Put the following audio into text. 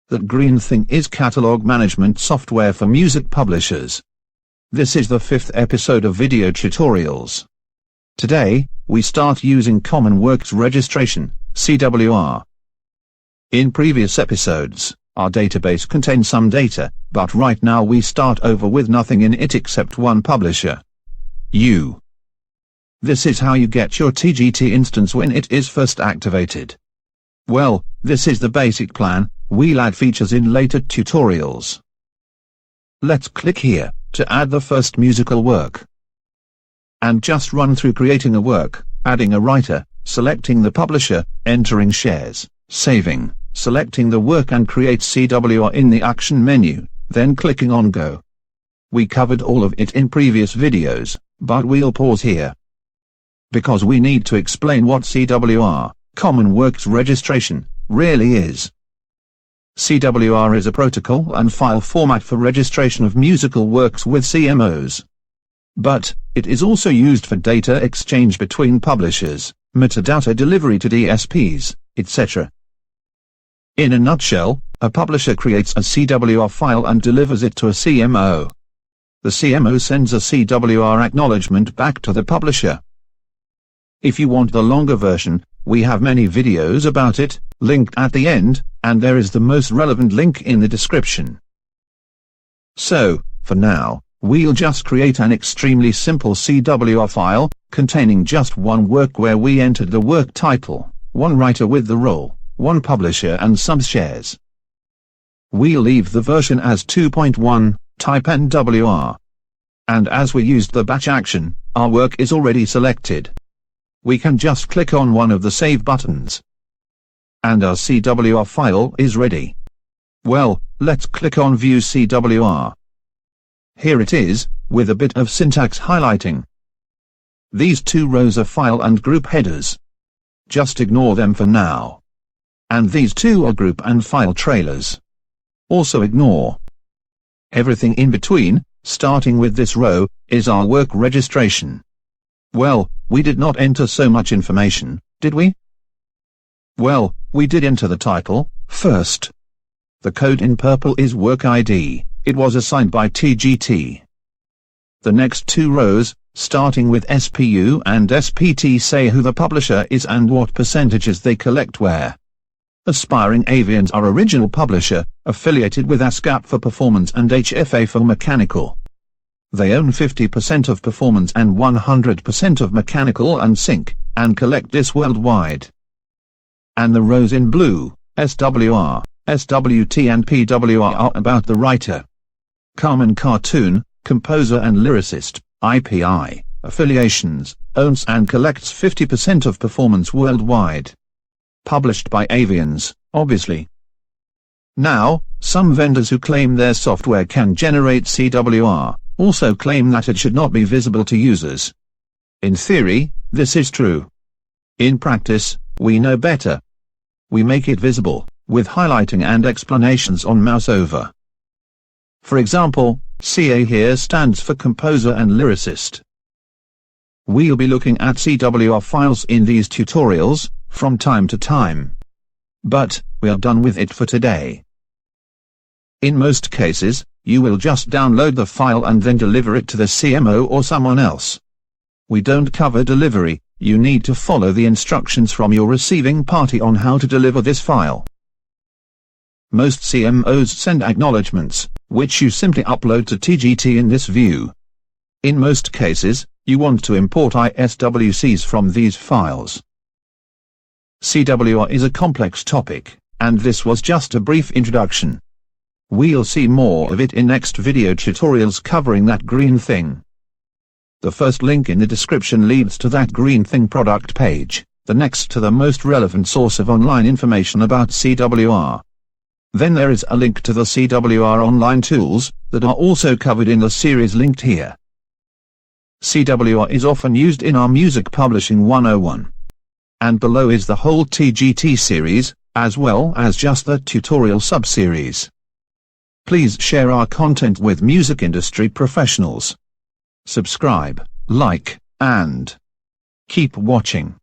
That green thing is catalog management software for music publishers. This is the 5th episode of video tutorials. Today, we start using Common Works Registration, CWR. In previous episodes, our database contains some data, but right now we start over with nothing in it except one publisher. You. This is how you get your TGT instance when it is first activated. Well, this is the basic plan. We'll add features in later tutorials. Let's click here to add the first musical work. And just run through creating a work, adding a writer, selecting the publisher, entering shares, saving, selecting the work and create CWR in the action menu, then clicking on Go. We covered all of it in previous videos, but we'll pause here, because we need to explain what CWR, Common Works Registration, really is. CWR is a protocol and file format for registration of musical works with CMOs. But, it is also used for data exchange between publishers, metadata delivery to DSPs, etc. In a nutshell, a publisher creates a CWR file and delivers it to a CMO. The CMO sends a CWR acknowledgement back to the publisher. If you want the longer version, we have many videos about it, linked at the end, and there is the most relevant link in the description. So, for now, we'll just create an extremely simple CWR file, containing just one work where we entered the work title, one writer with the role, one publisher and some shares. We'll leave the version as 2.1, type NWR. And as we used the batch action, our work is already selected. We can just click on one of the save buttons. And our CWR file is ready. Well, let's click on View CWR. Here it is, with a bit of syntax highlighting. These two rows are file and group headers. Just ignore them for now. And these two are group and file trailers. Also ignore. Everything in between, starting with this row, is our work registration. Well, we did not enter so much information, did we? Well, we did enter the title, first. The code in purple is work ID, it was assigned by TGT. The next two rows, starting with SPU and SPT, say who the publisher is and what percentages they collect where. Aspiring Avians are original publisher, affiliated with ASCAP for performance and HFA for mechanical. They own 50% of performance and 100% of mechanical and sync, and collect this worldwide. And the rows in blue, SWR, SWT and PWR are about the writer. Carmen Cartoon, composer and lyricist, IPI, affiliations, owns and collects 50% of performance worldwide. Published by Avians, obviously. Now, some vendors who claim their software can generate CWR, also claim that it should not be visible to users. In theory, this is true. In practice, we know better. We make it visible, with highlighting and explanations on mouse over. For example, CA here stands for composer and lyricist. We'll be looking at CWR files in these tutorials, from time to time. But, we are done with it for today. In most cases, you will just download the file and then deliver it to the CMO or someone else. We don't cover delivery, you need to follow the instructions from your receiving party on how to deliver this file. Most CMOs send acknowledgements, which you simply upload to TGT in this view. In most cases, you want to import ISWCs from these files. CWR is a complex topic, and this was just a brief introduction. We'll see more of it in next video tutorials covering that green thing. The first link in the description leads to that green thing product page, the next to the most relevant source of online information about CWR. Then there is a link to the CWR online tools, that are also covered in the series linked here. CWR is often used in our Music Publishing 101. And below is the whole TGT series, as well as just the tutorial sub-series. Please share our content with music industry professionals. Subscribe, like, and keep watching.